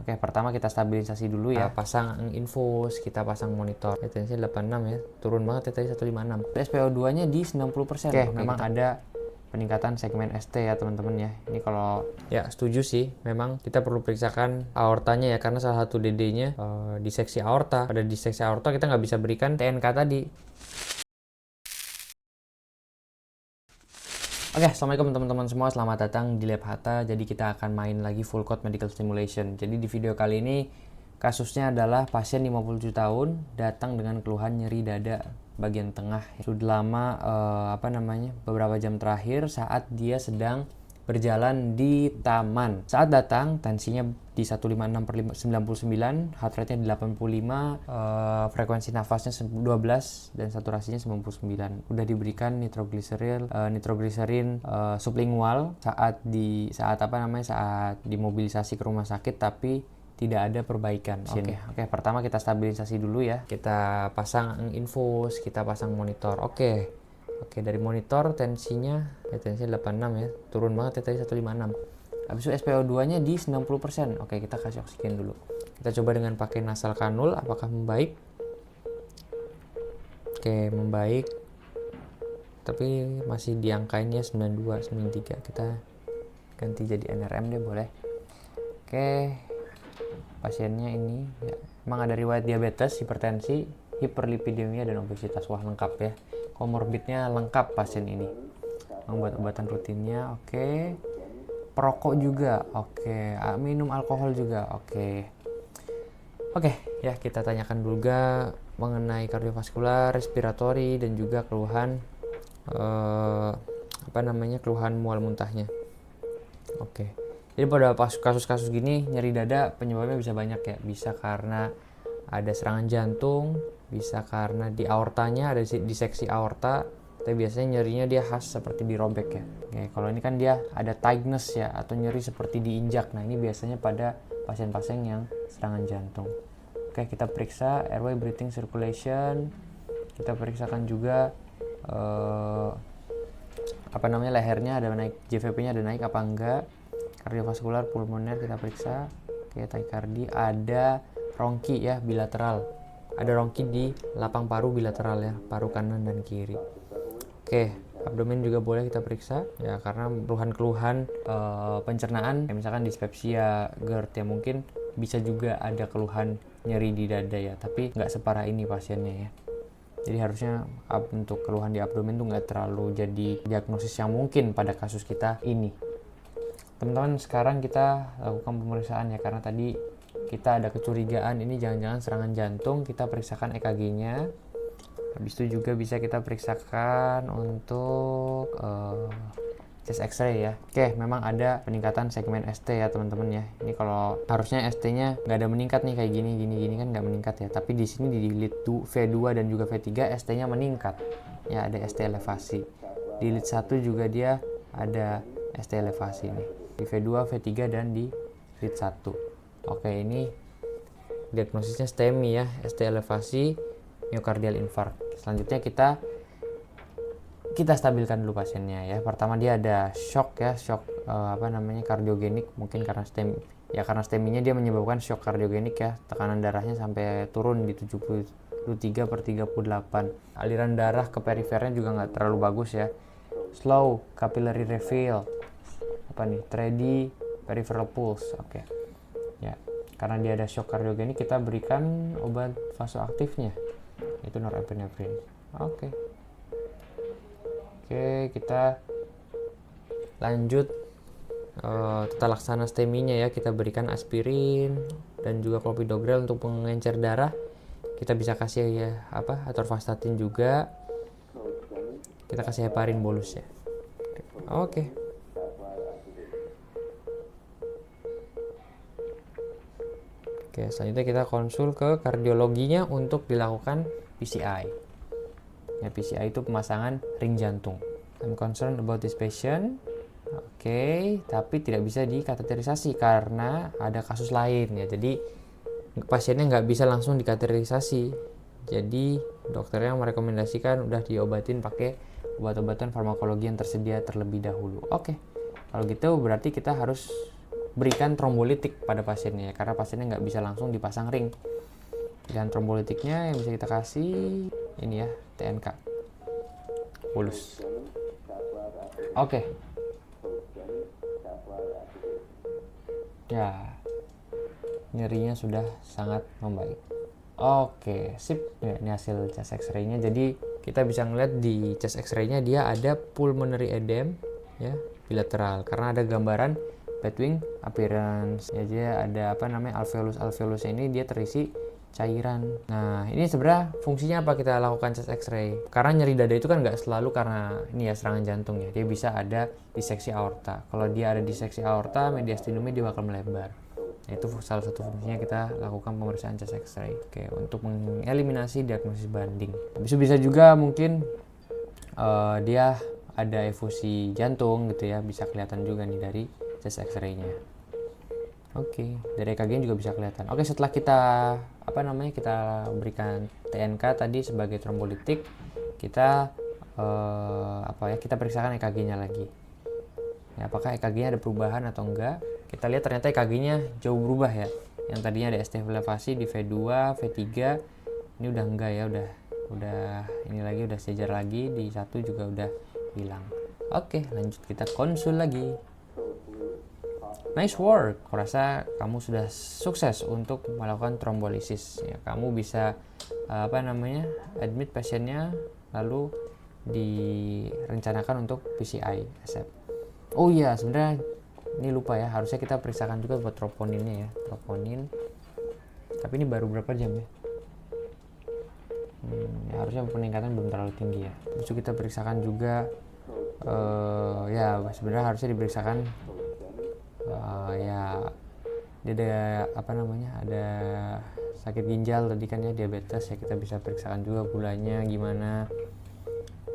Oke, pertama kita stabilisasi dulu ya. Pasang infus, kita pasang monitor. Tensi 86 ya, turun banget ya tadi 156. SPO2-nya di 90%. Oke, memang ada peningkatan segmen ST ya teman-teman ya. Ini kalau ya setuju sih, memang kita perlu periksakan aortanya ya, karena salah satu DD-nya diseksi aorta. Pada diseksi aorta kita nggak bisa berikan TNK tadi. Oke, assalamualaikum teman-teman semua, selamat datang di Lab Hatta. Jadi kita akan main lagi full code medical stimulation. Jadi di video kali ini kasusnya adalah pasien 57 tahun datang dengan keluhan nyeri dada bagian tengah. Sudah lama beberapa jam terakhir saat dia sedang berjalan di taman. Saat datang tensinya di 156/99, heart rate-nya di 85, frekuensi nafasnya 12 dan saturasinya 99. Udah diberikan nitrogliserin sublingual saat dimobilisasi ke rumah sakit, tapi tidak ada perbaikan. Oke, pertama kita stabilisasi dulu ya. Kita pasang infus, kita pasang monitor. Oke, dari monitor tensinya 86 ya, turun banget ya tadi 156. Habis itu SPO2-nya di 90%. Oke, kita kasih oksigen dulu. Kita coba dengan pakai nasal kanul, apakah membaik? Oke, membaik. Tapi masih diangkain ya 92, 93. Kita ganti jadi NRM deh, boleh. Oke, pasiennya ini ya, emang ada riwayat diabetes, hipertensi, hiperlipidemia, dan obesitas. Wah, lengkap ya. Komorbidnya lengkap pasien ini. Membuat obatan rutinnya, oke. Perokok juga, oke. Minum alkohol juga, oke. Oke, ya kita tanyakan juga mengenai kardiovaskular, respiratori, dan juga keluhan keluhan mual muntahnya. Oke. Jadi pada kasus-kasus gini nyeri dada penyebabnya bisa banyak ya. Bisa karena ada serangan jantung, bisa karena di aortanya ada diseksi aorta, tapi biasanya nyerinya dia khas seperti dirobek ya. Oke, kalau ini kan dia ada tightness ya, atau nyeri seperti diinjak. Nah, ini biasanya pada pasien-pasien yang serangan jantung. Oke, kita periksa airway, breathing, circulation. Kita periksakan juga lehernya ada naik, JVP-nya ada naik apa enggak. Kardiovaskular, pulmoner kita periksa. Oke, tachycardia, ada rongki ya, bilateral. Ada rongki di lapang paru bilateral ya, paru kanan dan kiri. Oke, abdomen juga boleh kita periksa ya, karena keluhan-keluhan pencernaan, kayak misalkan dispepsia, GERD ya, mungkin bisa juga ada keluhan nyeri di dada ya, tapi nggak separah ini pasiennya ya. Jadi harusnya untuk keluhan di abdomen tuh nggak terlalu jadi diagnosis yang mungkin pada kasus kita ini. Teman-teman, sekarang kita lakukan pemeriksaan ya, karena tadi kita ada kecurigaan ini jangan-jangan serangan jantung. Kita periksakan EKG-nya. Habis itu juga bisa kita periksakan untuk chest X-ray ya. Oke, memang ada peningkatan segmen ST ya teman-teman ya. Ini kalau harusnya ST-nya nggak ada meningkat nih, kayak gini kan nggak meningkat ya. Tapi di sini di lead V2 dan juga V3 ST-nya meningkat. Ya, ada ST elevasi. Di lead 1 juga dia ada ST elevasi nih. Di V2, V3 dan di lead 1. Oke, ini diagnosisnya STEMI ya, ST elevasi, myocardial infarct. Selanjutnya kita stabilkan dulu pasiennya ya. Pertama dia ada shock ya, shock kardiogenik, mungkin karena STEMI ya, karena STEMI-nya dia menyebabkan shock kardiogenik ya. Tekanan darahnya sampai turun di 73/38. Aliran darah ke perifernya juga nggak terlalu bagus ya. Slow capillary refill, steady peripheral pulse. Oke. Ya, karena dia ada shock kardiogenik, kita berikan obat vasoaktifnya, itu norepinephrine. Oke, kita lanjut tata laksana STEMI-nya ya. Kita berikan aspirin dan juga clopidogrel untuk pengencer darah. Kita bisa kasih ya atorvastatin juga. Kita kasih heparin bolus ya. Oke. Oke, selanjutnya kita konsul ke kardiologinya untuk dilakukan PCI. Ya, PCI itu pemasangan ring jantung. I'm concerned about this patient. Oke, tapi tidak bisa dikateterisasi karena ada kasus lain ya. Jadi pasiennya nggak bisa langsung dikateterisasi. Jadi dokternya merekomendasikan udah diobatin pakai obat-obatan farmakologi yang tersedia terlebih dahulu. Oke, kalau gitu berarti kita harus berikan trombolitik pada pasiennya, karena pasiennya nggak bisa langsung dipasang ring. Pilihan trombolitiknya yang bisa kita kasih ini ya, TNK bolus. Oke. Ya, nyerinya sudah sangat membaik. Oke, sip. Ya, ini hasil chest X-ray-nya. Jadi kita bisa ngeliat di chest X-ray-nya dia ada pulmonary edema ya, bilateral, karena ada gambaran bedwing appearance. Ya, dia ada alveolus ini dia terisi cairan. Nah, ini sebenarnya fungsinya apa kita lakukan chest X-ray? Karena nyeri dada itu kan nggak selalu karena ini ya serangan jantung ya. Dia bisa ada diseksi aorta. Kalau dia ada diseksi aorta, mediastinumnya dia bakal melebar. Nah, itu salah satu fungsinya kita lakukan pemeriksaan chest X-ray. Oke, untuk mengeliminasi diagnosis banding. Habis itu bisa juga mungkin dia ada efusi jantung gitu ya, bisa kelihatan juga nih dari chest X-ray-nya. Oke, dari EKG juga bisa kelihatan. Oke, setelah kita kita berikan TNK tadi sebagai trombolitik, kita kita periksakan EKG-nya lagi. Ya, apakah EKG-nya ada perubahan atau enggak? Kita lihat ternyata EKG-nya jauh berubah ya. Yang tadinya ada ST elevasi di V2, V3, ini udah enggak ya, udah ini lagi udah sejajar lagi, di 1 juga udah hilang. Oke, lanjut kita konsul lagi. Nice work, aku rasa kamu sudah sukses untuk melakukan trombolisis. Ya, kamu bisa admit pasiennya lalu direncanakan untuk PCI ASAP. Oh iya, sebenarnya ini lupa ya, harusnya kita periksakan juga buat troponinnya ya, troponin. Tapi ini baru berapa jam ya? Ya harusnya peningkatan belum terlalu tinggi ya. Terus kita periksakan juga, ya sebenarnya harusnya diperiksakan. Ya dia ada sakit ginjal tadi kan ya, diabetes ya, kita bisa periksakan juga gulanya gimana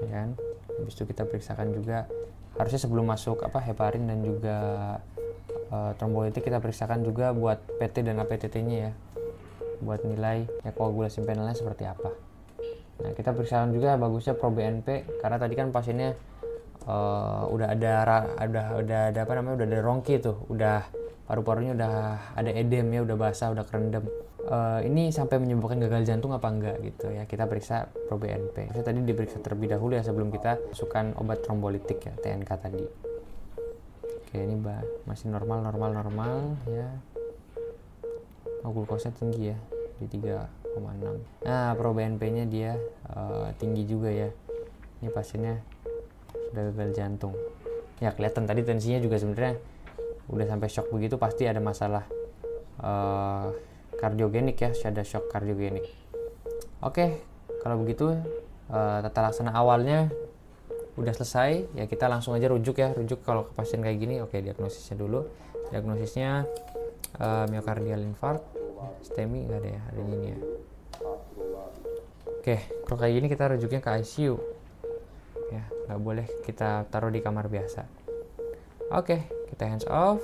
ya kan. Habis itu kita periksakan juga harusnya sebelum masuk heparin dan juga trombolitik, kita periksakan juga buat PT dan APTT-nya ya, buat nilai ya koagulasi penalnya seperti apa. Nah, kita periksakan juga bagusnya pro BNP, karena tadi kan pasiennya udah ada rongki tuh, udah paru-parunya udah ada edem ya, udah basah, udah kerendam. Ini sampai menyebabkan gagal jantung apa enggak gitu ya, kita periksa pro BNP. Maksudnya tadi diperiksa terlebih dahulu ya sebelum kita masukkan obat trombolitik ya, TNK tadi. Oke, ini masih normal ya. Glukosnya tinggi ya di 3,6. Nah, pro BNP-nya dia tinggi juga ya. Ini pasiennya sudah gagal jantung. Ya kelihatan tadi tensinya juga sebenarnya udah sampai shock begitu, pasti ada masalah kardiogenik ya, ada shock kardiogenik. Oke, kalau begitu tata laksana awalnya udah selesai ya, kita langsung aja rujuk kalau ke pasien kayak gini. Oke, diagnosisnya dulu. Diagnosisnya myocardial infarct, STEMI nggak ada ya, adanya ini ya. Oke, kalau kayak gini kita rujuknya ke ICU ya, nggak boleh kita taruh di kamar biasa. Oke, kita hands off,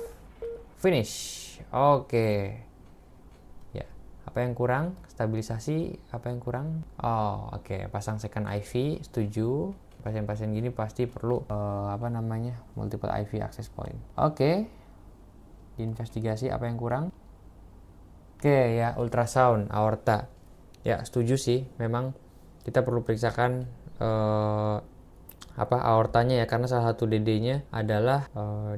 finish. Oke ya, apa yang kurang? Stabilisasi, apa yang kurang? Oke, pasang second IV, setuju. Pasien-pasien gini pasti perlu multiple IV access point. Oke, diinvestigasi apa yang kurang. Oke ya, ultrasound aorta ya, setuju sih, memang kita perlu periksakan aortanya ya, karena salah satu DD-nya adalah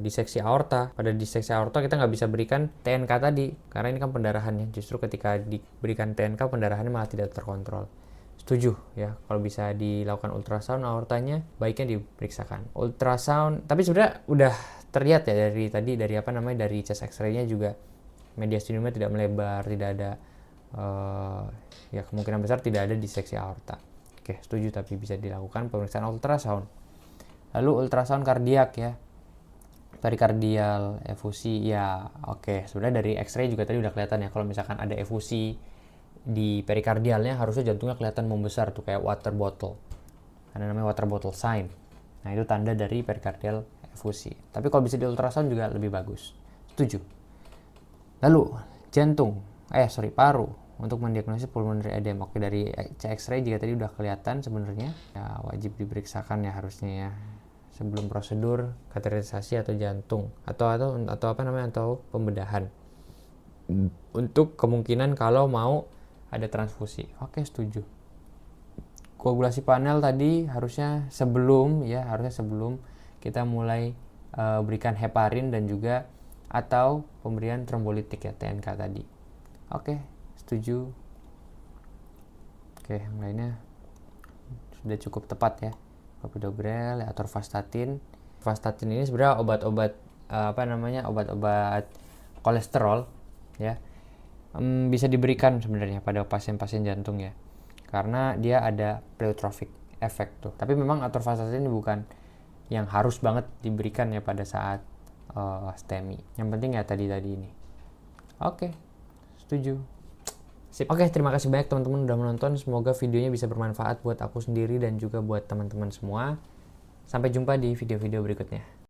diseksi aorta. Pada diseksi aorta kita nggak bisa berikan TNK tadi karena ini kan pendarahannya, justru ketika diberikan TNK pendarahannya malah tidak terkontrol. Setuju ya, kalau bisa dilakukan ultrasound aortanya baiknya diperiksakan ultrasound. Tapi sebenarnya udah terlihat ya dari chest X-ray-nya juga mediastinumnya tidak melebar, tidak ada ya kemungkinan besar tidak ada diseksi aorta. Oke, setuju, tapi bisa dilakukan pemeriksaan ultrasound. Lalu ultrasound kardiak ya, perikardial, efusi ya. Oke, sebenarnya dari X-ray juga tadi udah kelihatan ya, kalau misalkan ada efusi di perikardialnya harusnya jantungnya kelihatan membesar tuh, kayak water bottle. Ada namanya water bottle sign. Nah, itu tanda dari perikardial efusi. Tapi kalau bisa di ultrasound juga lebih bagus. Setuju. Lalu paru untuk mendiagnosis pulmonary edema. Oke, dari X-ray juga tadi udah kelihatan sebenarnya. Ya, wajib diperiksakan ya harusnya ya. sebelum prosedur kateterisasi atau jantung atau apa namanya, atau pembedahan. Untuk kemungkinan kalau mau ada transfusi. Oke, setuju. Koagulasi panel tadi harusnya sebelum kita mulai berikan heparin dan juga atau pemberian trombolitik ya, TNK tadi. Oke, setuju. Oke, yang lainnya sudah cukup tepat ya. Clopidogrel, atorvastatin. Vastatin ini sebenarnya obat-obat obat-obat kolesterol ya. Bisa diberikan sebenarnya pada pasien-pasien jantung ya. Karena dia ada pleiotropic effect tuh. Tapi memang atorvastatin ini bukan yang harus banget diberikan ya pada saat STEMI. Yang penting ya tadi ini. Oke, setuju. Sip. Oke, terima kasih banyak teman-teman udah menonton. Semoga videonya bisa bermanfaat buat aku sendiri dan juga buat teman-teman semua. Sampai jumpa di video-video berikutnya.